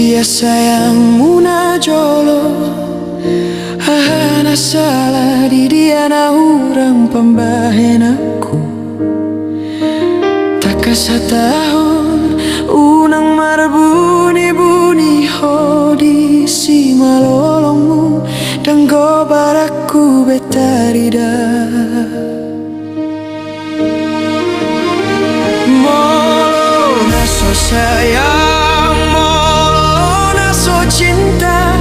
dia sayangmu na jolo. Na salah di dia na urang pambahen aku. Tak kasatahon unang marbuni-buni ho di si malolongmu dan gobaraku betarida. Molo na so sayang, molo na so cinta,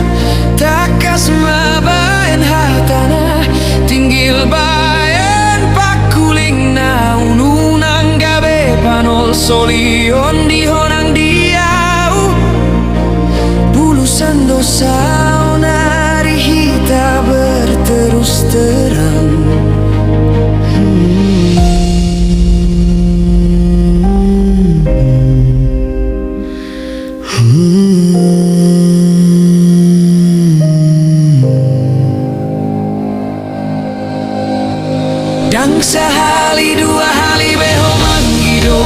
takas mabayan hatana tinggil bayan pakuling na ununang gabi panol solion di honang diau bulusan dosa nari hita berterus terang. Dang sehali dua hali beho mangido